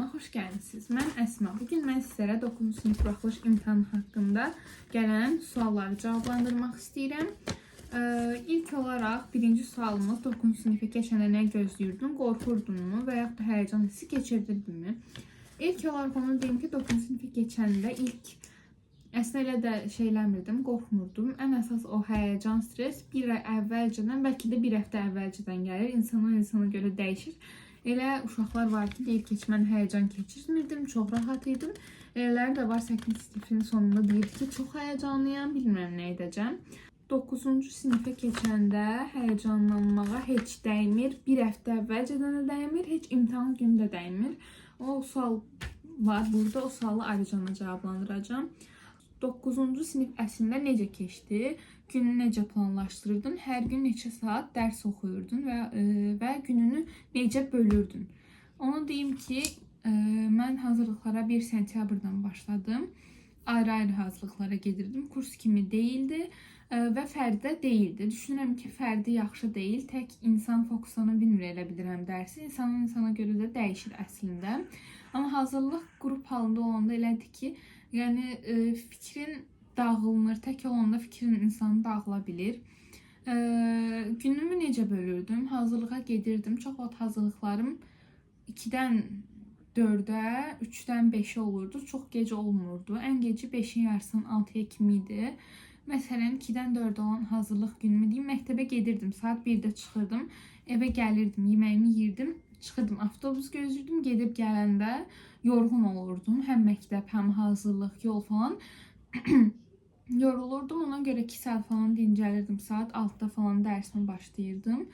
kanalıma xoş gəlmisiniz. Mən Əsma. Bugün mən sizlərə 9-cu sinif buraxılış imtahanı haqqında gələn sualları cavablandırmaq istəyirəm. İlk olaraq birinci sualımız 9-cu sinifə keçəndə nə gözləyirdin? Qorxurdunmu və yaxud da həyəcan hissi keçirdirdinmi? İlk olaraq onu deyim ki, 9-cu sinifə keçəndə əslində elə də şeyləmirdim, qorxmurdum. Ən əsas o həyəcan, stres bir ay əvvəlcədən, bəlkə də bir həftə əvvəlcədən gəlir. İnsandan insana görə dəyişir. Elə uşaqlar var ki, deyir ki, mən həyəcan keçirmirdim, çox rahat idim. Elələri də var 8 sinifin sonunda deyir ki, çox həyəcanlıyam, bilmirəm nə edəcəm. 9-cu sinifə keçəndə həyəcanlanmağa heç dəymir. Bir həftə əvvəlcədən də dəymir, heç imtahan günü də dəymir. O sual var burada, o sualı ayrıca cavablandıracağım. 9-cu sinif əslində necə keçdi? Günü necə planlaşdırırdın? Hər gün neçə saat dərs oxuyurdun və gününü necə bölürdün? Onu deyim ki, mən hazırlıqlara 1 sentyabrdan başladım. Ayrı-ayrı hazırlıqlara gedirdim. Kurs kimi deyildi və fərdi deyildi. Düşünürəm ki, fərdi yaxşı deyil. Tək insan fokuslana bilmir, elə bilirəm dərsi. İnsanın insana görə də dəyişir əslində. Amma hazırlıq qrup halında olanda elədir ki, yəni fikrin dağılmır. Tək olanda fikrin insanı dağıla bilir. Günümü necə bölürdüm? Hazırlığa gedirdim. Çox vaxt hazırlıqlarım 2-dən 4-ə, 3-dən 5-ə olurdu. Çox gecə olmurdu. Ən gecə 5-in yarısından 6-ya kimi idi. Məsələn, 2-dən 4-ə olan hazırlıq günümü deyim, məktəbə gedirdim. Saat 1-də çıxırdım. Evə gəlirdim, yeməyimi yirdim. Çıxırdım, avtobus gözlürdüm. Gedib gələndə yorğun olurdum. Həm məktəb, həm hazırlıq, yol falan. Yorulurdum. Ona görə 2 saat falan dincəlirdim. Saat 6-da falan dərsime başlayırdım.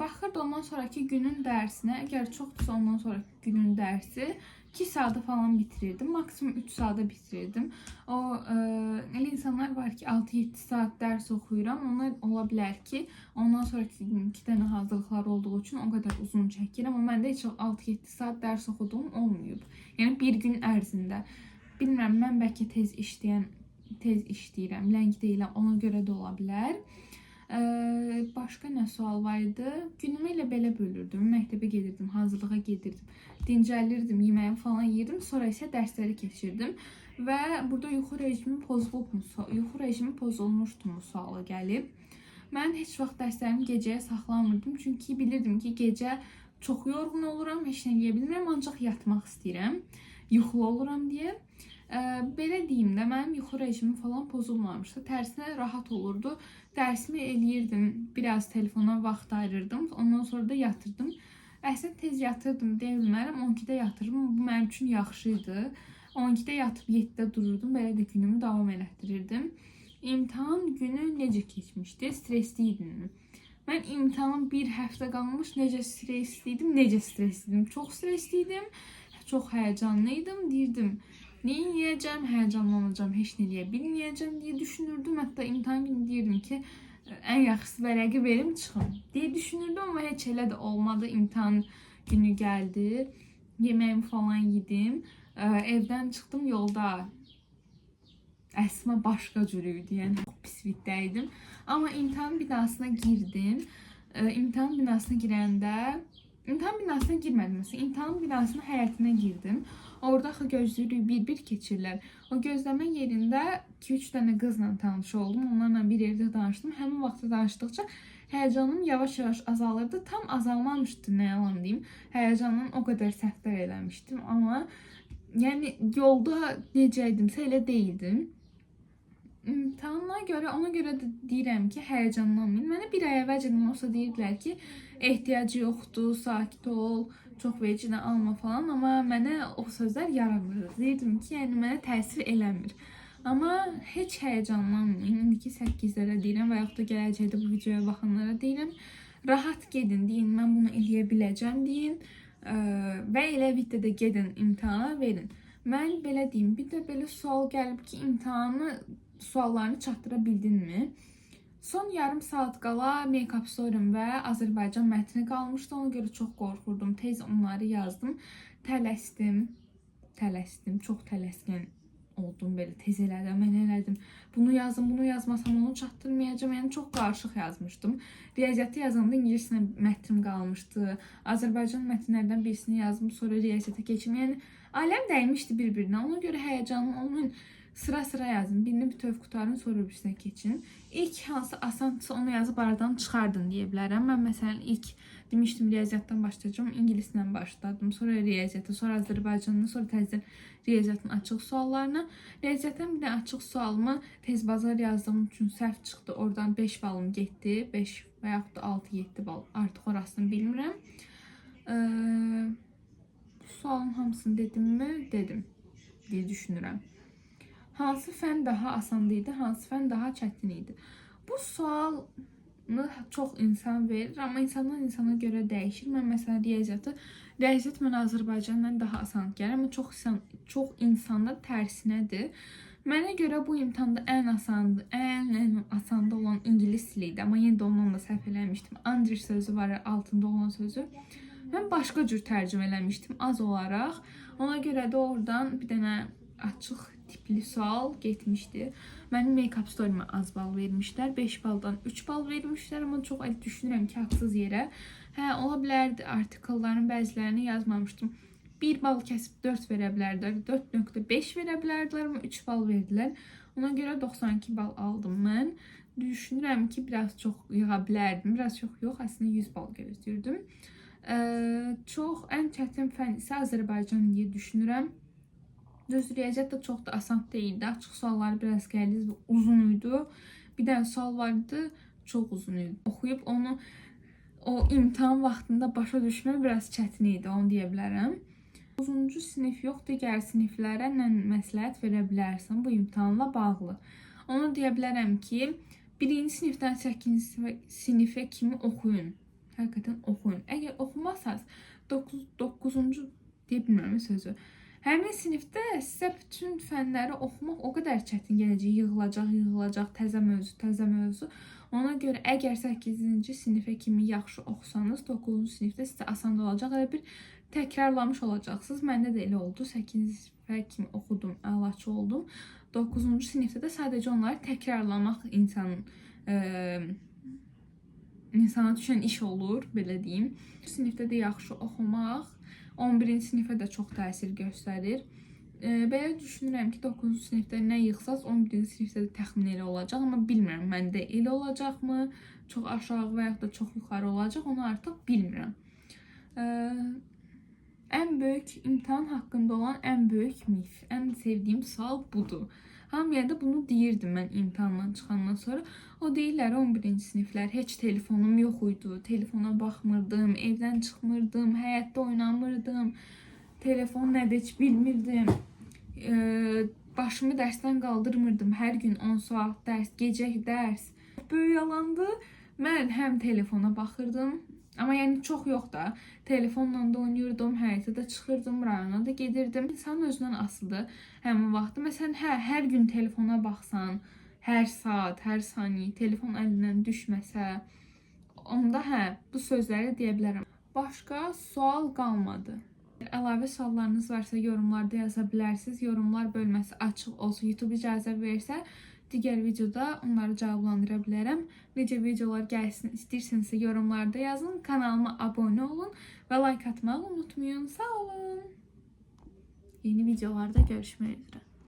Baxırdı ondan sonraki günün dərsinə. Əgər çoxdursa ondan sonraki günün dərsi 2 saata falan bitirirdim. Maksimum 3 saata bitirirdim. Elə insanlar var ki 6-7 saat dərs oxuyuram. Onlar ola bilər ki, ondan sonraki gün 2 dənə hazırlıqlar olduğu üçün o qədər uzun çəkir. Amma məndə heç 6-7 saat dərs oxuduğum olmayıb. Yəni bir gün ərzində. Bilmirəm, mən bəlkə tez işləyirəm, ləng deyiləm, ona görə də ola bilər. Başqa nə sual var idi? Günümü elə belə bölürdüm. Məktəbə gedirdim, hazırlığa gedirdim, dincəlirdim, yeməyimi falan yeyirdim. Sonra isə dərsləri keçirdim. Və burada yuxu rejimi pozulmuşdu sualı gəlib. Mən heç vaxt dərslərimi gecəyə saxlamırdım. Çünki bilirdim ki, gecə çox yorğun oluram, heç nə yeyə bilmirəm, ancaq yatmaq istəyirəm. Yuxulu oluram deyə. Belə deyim də, mənim yuxu rejimi falan pozulmamışdı. Tərsinə rahat olurdu. Dərsimi eləyirdim, biraz telefona vaxt ayırırdım. Ondan sonra da yatırdım. Əslində tez yatırdım deyə bilmərəm. 12-də yatırdım, bu mənim üçün yaxşı idi. 12-də yatıb 7-də dururdum. Belə də günümü davam elətdirirdim. İmtahan günü necə keçmişdi? Stresli idinmi? Mən imtahanın bir həftə qalmış necə stresliydim? Çox stresliydim. Çox həyəcanlıydım. Deyirdim, nə yiyəcəm, həyəcanlanacağım, heç nə eləyə bilməyəcəm deyə düşünürdüm. Hətta imtahan günü deyirdim ki, ən yaxşısı vərəqi verim, çıxım deyə düşünürdüm. Amma heç elə də olmadı. İmtahan günü gəldi. Yeməyimi falan yedim. Evdən çıxdım, yolda Əsma başqa cür idi. Yəni çox pis vitdəydim. Amma imtahan binasına girdim. İmtahan binasına girəndə İmtahan binasına girmədim. Məsələn, imtahan binasının həyətinə girdim. Orada axı gözləyirik, bir-bir keçirlər. O gözləmə yerində 2-3 dənə qızla tanış oldum. Onlarla bir yerdə danışdım. Həmin vaxtda danışdıqca həyəcanım yavaş-yavaş azalırdı. Tam azalmamışdı, nə yalan deyim. Həyəcandan o qədər səhvlər eləmişdim. Amma yəni yolda necə idimsə elə deyildim. İmtahana görə, ona görə də deyirəm ki, həyəcanlanmayın. Mənə bir ay əvvəlcədən olsa deyirdilər ki, ehtiyacı yoxdur, sakit ol, çox vecinə alma falan. Amma mənə o sözlər yaramırdı. Deyirdim ki, yəni mənə təsir eləmir. Amma heç həyəcanlanmayın. İndiki 8-lərə deyirəm və yaxud da gələcəkdə bu videoya baxanlara deyirəm. Rahat gedin, deyin, mən bunu eləyə biləcəm, deyin. Və elə videoda gedin, imtahana verin. Mən belə deyim, bir də belə sual gəlib ki, suallarını çatdıra bildinmi? Son yarım saat qala Make-up Story-m və Azərbaycan mətni qalmışdı. Ona görə çox qorxurdum. Tez onları yazdım. Tələsdim. Çox tələskən oldum, belə tez elədim, mən elədim. Bunu yazdım, bunu yazmasam onu çatdırmayacağam. Yəni çox qarışıq yazmışdım. Riyaziyyatı yazanda ingiliscə mətnim qalmışdı. Azərbaycan mətnlərdən birisini yazdım, sonra riyaziyyata keçim. Yəni aləm dəymişdi bir-birinə. Ona görə həyəcanlı olmayın. Sıra-sıra yazın. Birini bütöv qutarın, sonra birisinə keçin. İlk hansı asansa onu yazıb aradan çıxardın deyə bilərəm. Mən məsələn ilk demişdim riyaziyyatdan başlayacağım. İngilislə başladım. Sonra riyaziyyata, sonra Azərbaycandan, sonra təzədən riyaziyyatın açıq suallarına. Riyaziyyatdan bir də açıq sualımı tez bazar yazdığım üçün səhv çıxdı. Oradan 5 balım getdi. 5 və yaxud da 6-7 bal. Artıq orasını bilmirəm. Sualın hamısını dedim mi? Dedim deyə düşünürəm. Hansı fən daha asan idi, hansı fən daha çətin idi? Bu sualını çox insan verir, amma insandan insana görə dəyişir. Mən məsələn riyaziyyat mənə Azərbaycandan daha asan gəlir, amma çox insanda tərsinədir. Mənə görə bu imtahanda ən asanda olan ingilis dili idi, amma yenə də ondan da səhv eləmişdim. Andri sözü var, altında olan sözü. Mən başqa cür tərcümə eləmişdim az olaraq. Ona görə də oradan bir dənə açıq tipli sual getmişdi. Mənim make-up story'mə az bal vermişlər. 5 baldan 3 bal vermişlər, amma çox düşünürəm ki, haqsız yerə. Ola bilərdi artikelların bəzilərini yazmamışdım. 1 bal kəsib 4 verə bilərdilər, 4.5 verə bilərdilər, amma 3 bal verdilər. Ona görə 92 bal aldım mən. Düşünürəm ki, biraz çox yığa bilərdim. Biraz çox yox, əslində 100 bal gözləyirdim. Ən çətin fən isə Azərbaycan deyə düşünürəm. Düz riyaziyyat da çox da asan deyildi. Açıq suallar biraz qəliz və uzun idi. Bir dənə sual vardı, çox uzun idi. Oxuyub onu o imtahan vaxtında başa düşmək biraz çətin idi, onu deyə bilərəm. 9-cu sinif yox, digər siniflərə nə məsləhət verə bilərsən bu imtahanla bağlı? Onu deyə bilərəm ki, 1-ci sinifdən 8-ci sinifə kimi oxuyun. Həqiqətən oxuyun. Əgər oxumasanız 9-cu deyə bilmirəm sözü. Həmin sinifdə sizə bütün fənləri oxumaq o qədər çətin gələcək, yığılacaq, təzə mövzu. Ona görə əgər 8-ci sinifə kimi yaxşı oxusanız, 9-cu sinifdə sizə asan olacaq. Elə bir təkrarlamış olacaqsınız. Məndə də elə oldu. 8-ci sinifə kimi oxudum, əlaçı oldum. 9-cu sinifdə də sadəcə onları təkrarlamaq insana düşən iş olur, belə deyim. Sinifdə də yaxşı oxumaq 11-ci sinifə də çox təsir göstərir. Belə düşünürəm ki, 9-cu sinifdə nə yığsaz, 11-ci sinifdə də təxmin elə olacaq. Amma bilmirəm, məndə elə olacaqmı, çox aşağı və yaxud da çox yuxarı olacaq, onu artıq bilmirəm. Ən böyük imtahan haqqında olan ən böyük mif, ən sevdiyim sual budur. Hamıya da bunu deyirdim mən imtahandan çıxandan sonra. O deyirlər 11-ci siniflər, heç telefonum yox idi, telefona baxmırdım, evdən çıxmırdım, həyətdə oynamırdım, telefon nədir heç bilmirdim, başımı dərsdən qaldırmırdım, hər gün 10 saat dərs, gecə dərs. Böyük yalandı, mən həm telefona baxırdım, amma yəni çox yox da, telefonla da oynayırdım, həyətə də çıxırdım, rayona da gedirdim. İnsanın özündən asılıdır həmin vaxtı. Məsələn, hər gün telefona baxsan, hər saat, hər saniyə telefon əlindən düşməsə, onda bu sözləri deyə bilərəm. Başqa sual qalmadı. Əlavə suallarınız varsa yorumlarda yaza bilərsiniz. Yorumlar bölməsi açıq olsa, YouTube icazə versə, digər videoda onları cavablandıra bilərəm. Necə videolar gəlsin istəyirsinizsə yorumlarda yazın. Kanalıma abunə olun və like atmağı unutmayın. Sağ olun. Yeni videolarda görüşmək üzrə.